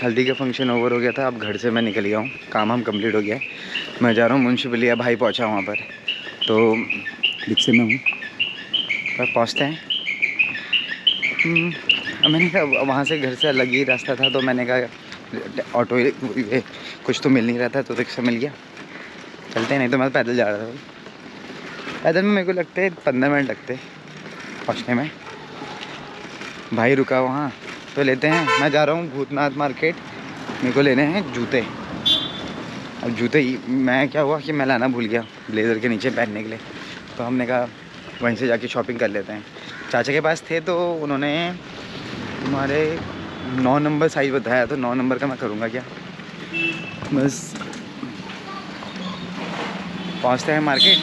हल्दी का function over हो गया था। अब घर से मैं निकल गया हूँ, काम हम कंप्लीट हो गया। मैं जा रहा हूँ मुंशिपलिया, भाई पहुँचा वहाँ पर, तो रिक्शे में हूँ, पर पहुँचते हैं। मैंने कहा वहाँ से घर से अलग ही रास्ता था, तो मैंने कहा ऑटो कुछ तो मिल नहीं रहा था, तो रिक्शा मिल गया, चलते हैं। नहीं तो मैं पैदल जा रहा था। पैदल में मेरे को लगते हैं 15 मिनट लगते पहुँचने में। भाई रुका वहाँ, तो लेते हैं। मैं जा रहा हूँ भूतनाथ मार्केट, मेरे को लेने हैं जूते। अब जूते मैं क्या हुआ कि मैं लाना भूल गया ब्लेज़र के नीचे पहनने के लिए, तो हमने कहा वहीं से जाके शॉपिंग कर लेते हैं। चाचा के पास थे, तो उन्होंने हमारे 9 नंबर साइज़ बताया, तो 9 नंबर का मैं करूँगा क्या। बस पहुँचते हैं मार्केट।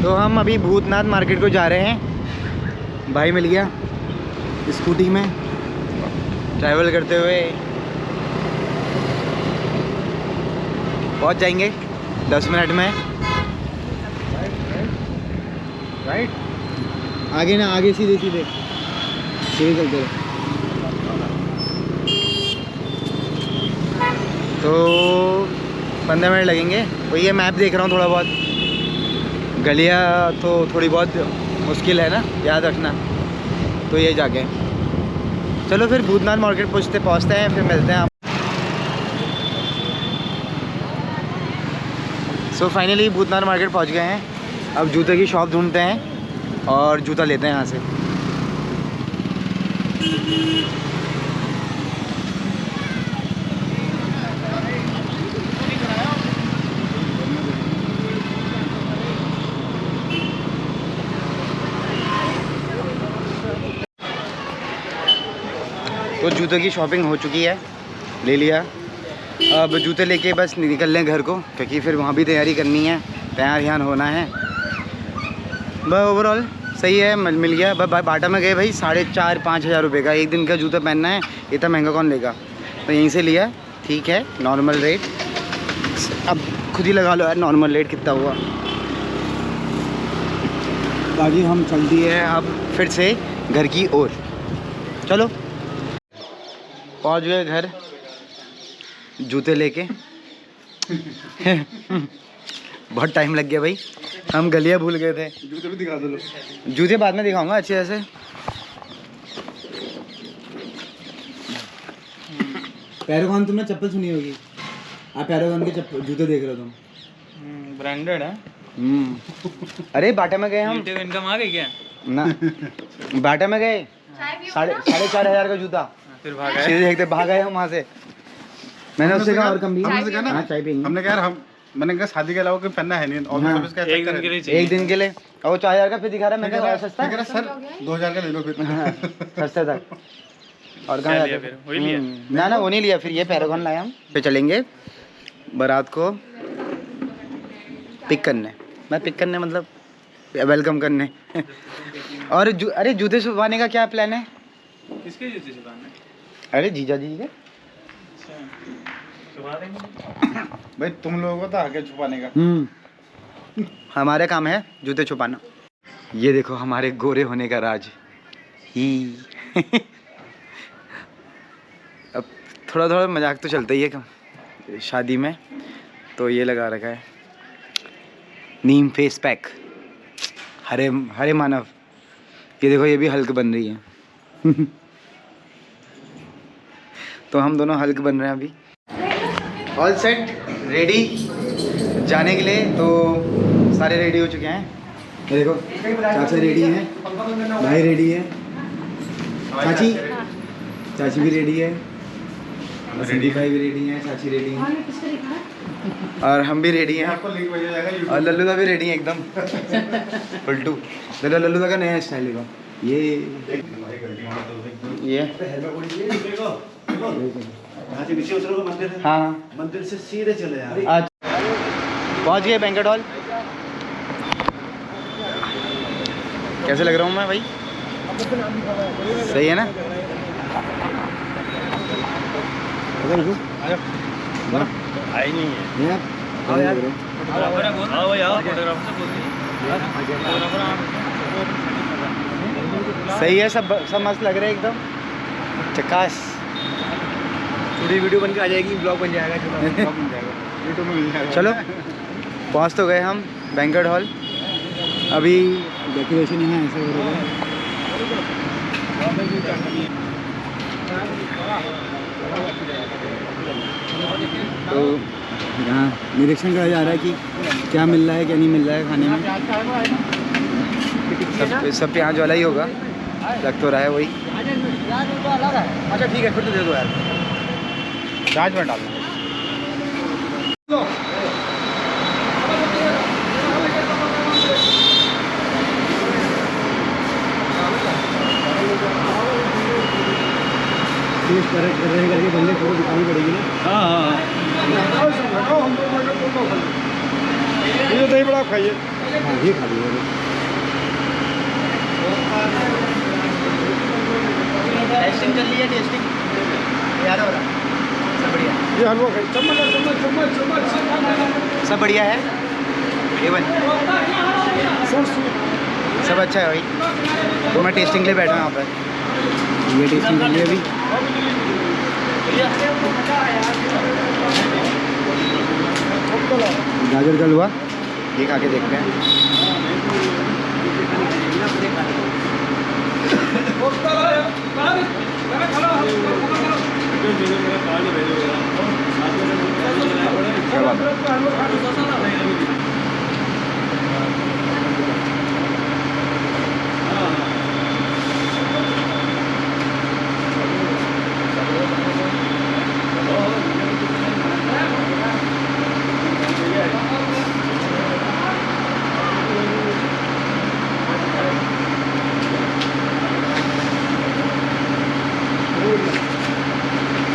तो हम अभी भूतनाथ मार्केट को जा रहे हैं। भाई मिल गया स्कूटी में ट्रैवल करते हुए, पहुंच जाएंगे 10 मिनट में। राइट आगे ना, आगे सीधे सीधे चलते रहे। तो 15 मिनट लगेंगे। तो ये मैप देख रहा हूँ, थोड़ा बहुत गलियाँ तो थोड़ी बहुत मुश्किल है ना याद रखना, तो ये जाके चलो फिर भूतनाथ मार्केट पहुँचते हैं, फिर मिलते हैं आप। सो फाइनली भूतनाथ मार्केट पहुँच गए हैं। अब जूते की शॉप ढूंढते हैं और जूता लेते हैं यहाँ से। तो जूतों की शॉपिंग हो चुकी है, ले लिया। अब जूते लेके बस निकल लें घर को, क्योंकि फिर वहाँ भी तैयारी करनी है, तैयार ध्यान होना है। बस ओवरऑल सही है, मिल गया। बस बाटा में गए भाई, 4,500-5 हज़ार रुपये का एक दिन का जूता पहनना है, इतना महंगा कौन लेगा, तो यहीं से लिया। ठीक है, नॉर्मल रेट। अब खुद ही लगा लो यार नॉर्मल रेट कितना हुआ। गाड़ी हम चल दी है अब फिर से घर की ओर। चलो पहुंच गए घर जूते लेके। बहुत टाइम लग गया भाई, हम गलियां भूल गए थे। जूते भी दिखा दो लो। जूते बाद में दिखाऊंगा अच्छे से। पैरागॉन, तुमने चप्पल सुनी होगी, आप पैरागॉन के जूते देख रहे हो तुम, ब्रांडेड है। अरे बाटा में गए हम। इनकम आ गई क्या ना, बाटा में गए 4,500 का जूता, फिर भागा सीधे देखते भाग गए हम वहाँ से। मैंने उससे कहा और कम भी। हमने कहा ना, चाय पियेंगे। हमने कहा मैंने कहा शादी के अलावा कोई पहनना है नहीं, और हाँ। इसका एक दिन के लिए चाहिए। एक दिन के लिए, और वो 4,000 का फिर दिखा रहा है। मैंने कहा सस्ता है सर 2,000 का ले लो फिर। हाँ, सस्ते था। और कहाँ लिया फिर? वही लिया? ना ना वो नहीं लिया, फिर ये पैरागॉन लाया हम। फिर चलेंगे बारात को पिक करने, मैं पिक करने मतलब वेलकम करने। और अरे जूते छुपाने का क्या प्लान है? किसके जूते छुपाने? अरे जीजा जी के। छुपा देंगे भाई, तुम लोगों को तो आगे छुपाने का। हमारे काम है जूते छुपाना। ये देखो हमारे गोरे होने का राज ही। अब थोड़ा थोड़ा मजाक तो चलता ही है शादी में, तो ये लगा रखा है नीम फेस पैक। हरे हरे मानव, ये देखो ये भी हल्क बन रही है। तो हम दोनों हल्क बन रहे हैं अभी। ऑल सेट रेडी जाने के लिए, तो सारे रेडी हो चुके हैं। ये देखो चाचा रेडी हैं, भाई रेडी है, चाची भी रेडी है, संदीप भाई भी रेडी हैं, चाची रेडी हैं, और हम भी रेडी हैं, और लल्लू दा भी रेडी है एकदम पलटू। देखो लल्लू दा का नया स्टाइल है ये नीचे उतरोगे मंदिर है। हाँ मंदिर से सीधे चले जाओ। आज पहुँच गए बैंक्वेट हॉल। कैसे लग रहा हूँ मैं भाई? सही है ना? आई नहीं है। सही है, सब मस्त लग रहे हैं एकदम चकास। थोड़ी वीडियो बन के आ जाएगी, ब्लॉग बन जाएगा, छोटा यूट्यूब में मिल जाएगा। चलो पहुँच तो गए हम बैंक्वेट हॉल। अभी डेकोरेशन यहाँ ऐसे हो रहा है। तो यहाँ निरीक्षण करा जा रहा है कि क्या मिल रहा है क्या नहीं मिल रहा है खाने में। सब प्याज वाला ही होगा, लग तो रहा है वही। अच्छा ठीक है, फिर तो दे दो यार। प्याज में डालना। टेस्ट कर रहे करके बंदे फोटो दिखानी पड़ेगी ना। हाँ ये दही बड़ा खाइए। हाँ ये खा लीजिए। टेस्टिंग कर लिया, टेस्टिंग यार हो रहा सब बढ़िया, ये हलवा खाइए। चम्मच चम्मच चम्मच चम्मच सब बढ़िया है एवन, सब अच्छा है भाई। तो मैं टेस्टिंग के लिए बैठा हूँ यहाँ पर। ये टेस्टिंग कर लिया अभी। गाजर का हलवा ये खा के देखते हैं। क्या बात है?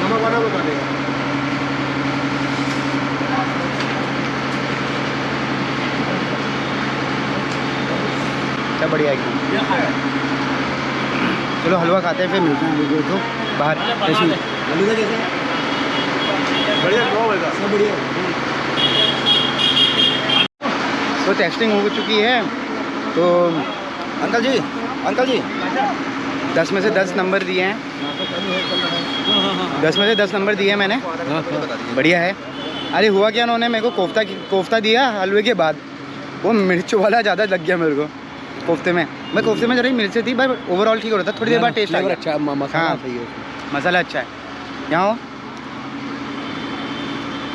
नमक वाला बता देगा। क्या बढ़िया एकदम। चलो हलवा खाते हैं, फिर मिलते हैं लोगों को बाहर। आलू का कैसा है? बढ़िया खाओ बेटा। सब बढ़िया। तो टेस्टिंग हो चुकी है। तो अंकल जी 10 में से 10 नंबर दिए हैं। 10 में से 10 नंबर दिए हैं मैंने। बढ़िया है। अरे हुआ क्या, उन्होंने मेरे को कोफ्ता दिया हलवे के बाद, वो मिर्च वाला ज़्यादा लग गया मेरे को कोफ्ते में। मैं कोफ्ते में जरा मिर्च थी, पर ओवरऑल ठीक हो रहा था। थोड़ी देर बाद टेस्ट आ गया। अच्छा मसाला हाँ। सही है। मसाला अच्छा है। यहाँ हो,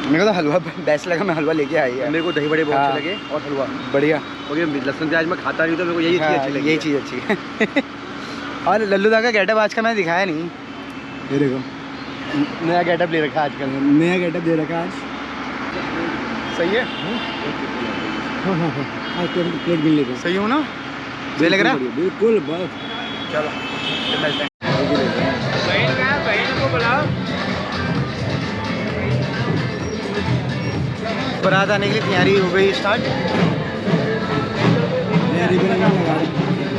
मेरे को तो हलवा बेस्ट लगा, मैं हलवा लेके आई है। मेरे को दही बड़े बहुत हाँ। अच्छे लगे और हलवा। बढ़िया। क्योंकि लहसुन प्याज में खाता नहीं, तो मेरे को यही चीज़ अच्छी लगी। यही चीज़ अच्छी है। और लल्लू दा का गेटअप आज का मैंने दिखाया नहीं। ये देखो नया गेटअप ले रखा है आजकल। नया गेटअप दे रखा आज। सही है, हाँ हाँ हाँ आज प्लेट मिल लेगा। सही हूँ ना, सही लग रहा है। बिल्कुल बस। चलो फिर मिलते हैं। बारात आने की तैयारी हो गई स्टार्ट।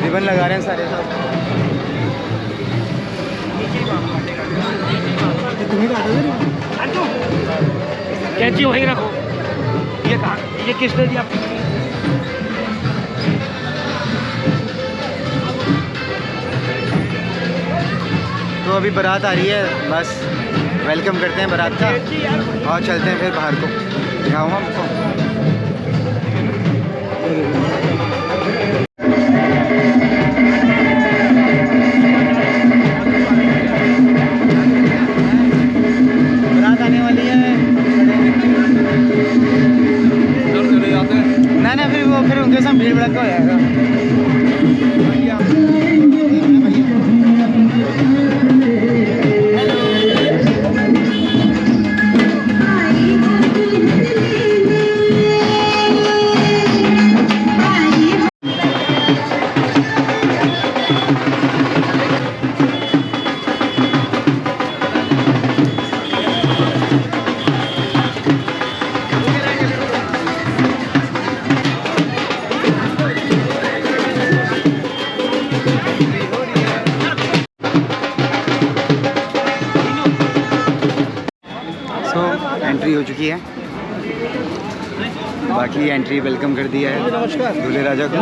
रिबन लगा रहे हैं सारे साथ। तुम्हें काटा दे। कैंची वहीं रखो। ये किसने दिया? तो अभी बारात आ रही है, बस वेलकम करते हैं बारात का और चलते हैं फिर बाहर को। दिखाऊँ हमको। बारात आने वाली है। ना फिर उनके साथ भीड़ भड़का हो जाएगा। एंट्री हो चुकी है, बाकी एंट्री वेलकम कर दिया है दूल्हे राजा को।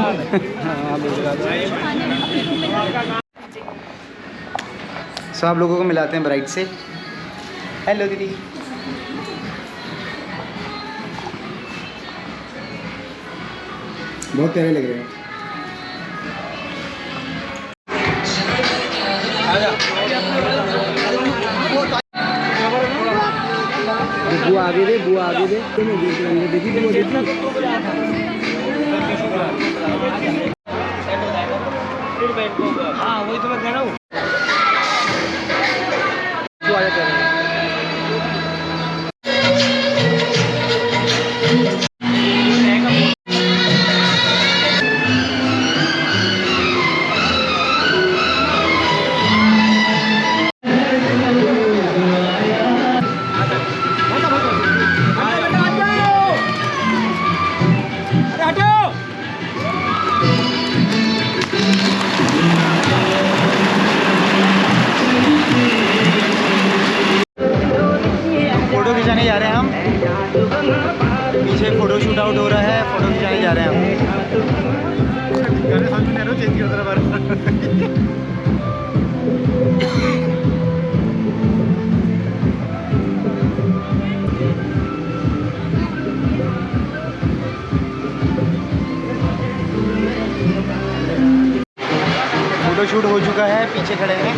सो आप लोगों को मिलाते हैं ब्राइड से। हेलो दीदी। बहुत प्यारे लग रहे हैं। बुआ आगे दे, बुआ आगे दे। देखी बुआ देखी। हाँ वही तो मैं कह रहा हूँ। फोटो खिंचाने जा रहे हैं हम। पीछे फोटो शूट आउट हो रहा है, फोटो खिंचाने जा रहे हैं हम। फोटो शूट हो चुका है, पीछे खड़े हैं।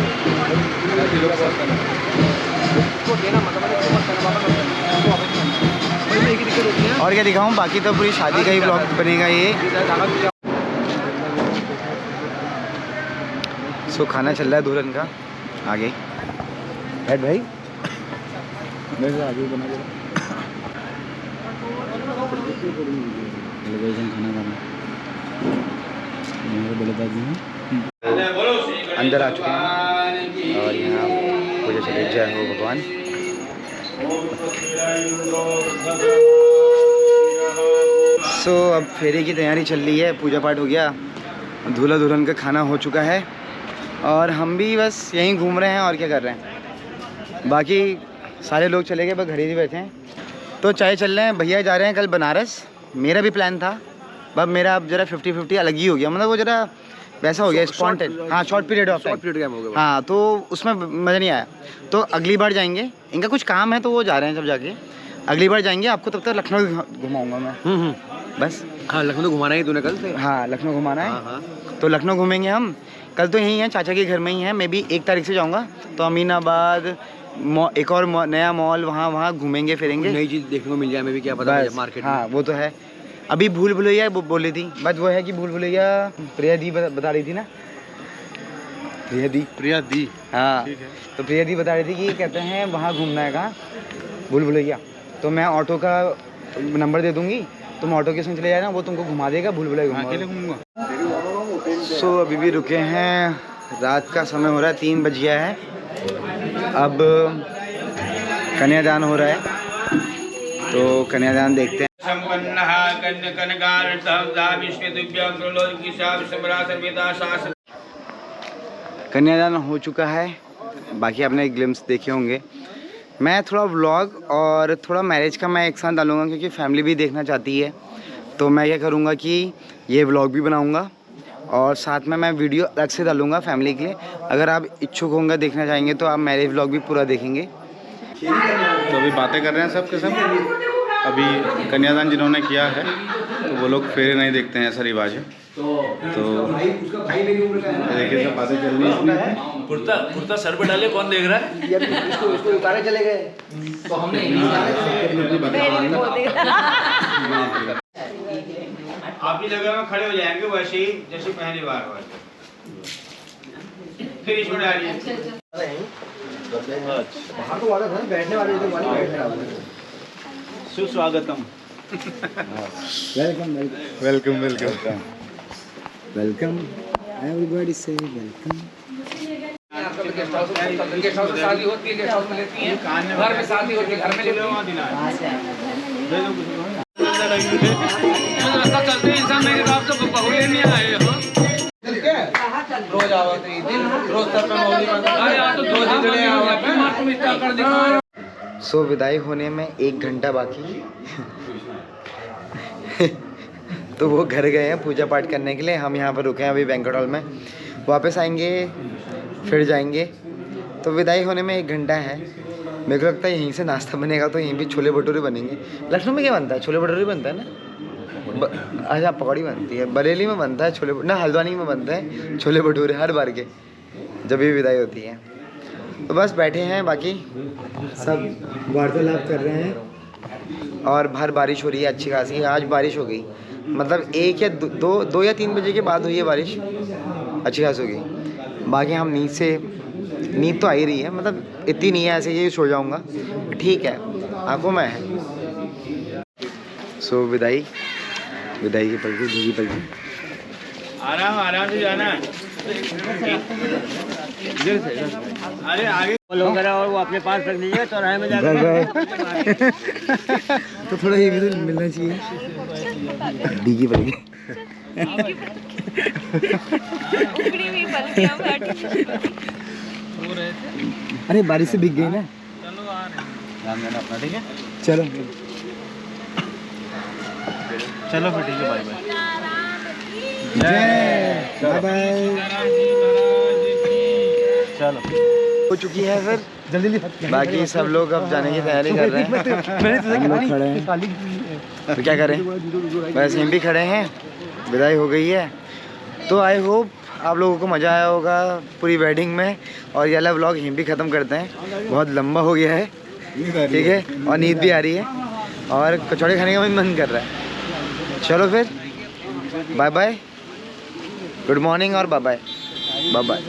और क्या दिखाऊं, बाकी तो पूरी शादी का ही ब्लॉग बनेगा ये। सो खाना चल रहा है दुल्हन का आगे। बैठ भाई, वैसे आगे बना दे। खाना खाना मेरे बड़े दादी हैं। अंदर आ चुके हैं और यहाँ पूजा चले। जय हो भगवान। सो अब फेरे की तैयारी चल रही है, पूजा पाठ हो गया, दूल्हा दुल्हन का खाना हो चुका है और हम भी बस यहीं घूम रहे हैं और क्या कर रहे हैं। बाकी सारे लोग चले गए, बस घर ही बैठे हैं। तो चाय चल रहे हैं, भैया जा रहे हैं कल बनारस। मेरा भी प्लान था, बस मेरा अब जरा 50-50 अलग ही हो गया, मतलब वो जरा वैसा हो गया स्पॉन्टेन। हाँ, शॉर्ट पीरियड ऑफ टाइम हो गया। हाँ, तो उसमें मज़ा नहीं आया। तो अगली बार जाएंगे, इनका कुछ काम है तो वो जा रहे हैं सब जाके। अगली बार जाएंगे, आपको तब तक लखनऊ घुमाऊंगा मैं। बस। हाँ लखनऊ घुमाना ही तूने कल से। हाँ, लखनऊ घुमाना है। हाँ। तो लखनऊ घूमेंगे हम। कल तो यहीं हैं, चाचा के घर में ही हैं। मैं भी 1 तारीख से जाऊँगा, तो अमीनाबाद एक और नया मॉल, वहाँ घूमेंगे फिरेंगे। नई चीज़ देखने को मिल जाए, मैं भी क्या पता मार्केट में। हाँ, वो तो है। अभी भूल भुलैया बोली थी, बस वो है कि भूल भुलैया प्रिया दी बता रही थी ना। प्रिया दी हाँ, तो प्रिया दी बता रही थी कि कहते हैं वहाँ घूमना है, कहाँ भूल भुलैया। तो मैं ऑटो का नंबर दे दूँगी, तुम ऑटो के संग चले जाना, वो तुमको घुमा देगा, भूल भुलैया घूमूंगा। सो अभी भी रुके हैं, रात का समय हो रहा है, 3 बज गया है। अब कन्यादान हो रहा है, तो कन्यादान देखते हैं। कन्यादान हो चुका है, बाकी आपने ग्लिम्स देखे होंगे। मैं थोड़ा व्लॉग और थोड़ा मैरिज का मैं एक साथ डालूंगा, क्योंकि फैमिली भी देखना चाहती है। तो मैं क्या करूँगा कि ये व्लॉग भी बनाऊँगा और साथ में मैं वीडियो अलग से डालूँगा फैमिली के लिए। अगर आप इच्छुक होंगे, देखना चाहेंगे, तो आप मैरिज व्लॉग भी पूरा देखेंगे। तो अभी बातें कर रहे हैं सब के सब। अभी कन्यादान जिन्होंने किया है तो वो लोग फेरे नहीं देखते हैं, ऐसा रिवाज है। तो देखिए सब बातें चल रही है। कुर्ता सर पे डाले, कौन देख रहा है? इसको उतारे चले गए तो हमने आप ही जगह में खड़े हो जाएंगे वैसे ही जैसे पहली बार हुआ। फिर इसमें डालिए। वहाँ तो वाला था, बैठने वाले थे, वाले बैठ रहा था। सुस्वागतम। Welcome welcome welcome welcome everybody से वेलकम। गेस्ट हाउस में शादी होती है, गेस्ट हाउस में लेती हैं। घर में शादी होती है, घर में लेती हैं। रास्ता चलते इंसान मेरे हिसाब से बहु लेने आए हो। रोज आओ तो रोज सर पे मौली बंद। अरे यार तो 2 दिन ले आओ, फिर मार तुम इतना कर दिखा। सो विदाई होने में 1 घंटा बाकी। तो वो घर गए हैं पूजा पाठ करने के लिए, हम यहाँ पर रुके हैं अभी बैंक्वेट हॉल में। वापस आएंगे फिर जाएंगे, तो विदाई होने में 1 घंटा है। मेरे को लगता है यहीं से नाश्ता बनेगा तो यहीं भी छोले भटूरे बनेंगे। लखनऊ में क्या बनता है? छोले भटूरे बनता है ना? अच्छा पकौड़ी बनती है। बरेली में बनता है छोले ना, हल्द्वानी में बनते हैं छोले भटूरे हर बार के जब भी विदाई होती है। तो बस बैठे हैं, बाकी सब वार्तालाप कर रहे हैं और बाहर बारिश हो रही है अच्छी खासी। आज बारिश हो गई, मतलब 1 या 2 या 3 बजे के बाद हुई है बारिश, अच्छी खासी हो गई। बाकी हम नींद तो आ ही रही है, मतलब इतनी नहीं है, ऐसे ही सो जाऊंगा, ठीक है, आंखों में है। सो विदाई की पलटी, दूसरी पलटी। आराम से जाना। अरे आगे फॉलो करा और वो अपने पास रख दीजिए चौराहे में जाकर। तो थोड़ा ये भी तो मिलना चाहिए। डी की पलटी। अरे बारिश से भीग गई ना। ध्यान देना अपना, ठीक है? चलो चलो फिर ठीक है, बाय बाय। Bye bye. चलो हो चुकी है फिर, जल्दी बाकी सब लोग अब जाने की तैयारी कर रहे हैं। हम लोग खड़े हैं। तो क्या करें, बस हम भी खड़े हैं, विदाई हो गई है। तो आई होप आप लोगों को मज़ा आया होगा पूरी वेडिंग में। और ये वाला व्लॉग यहीं भी ख़त्म करते हैं, बहुत लंबा हो गया है, ठीक है, और नींद भी आ रही है और कचौड़े खाने का भी मन कर रहा है। चलो फिर बाय बाय, गुड मॉर्निंग और बाय बाय, बाय बाय।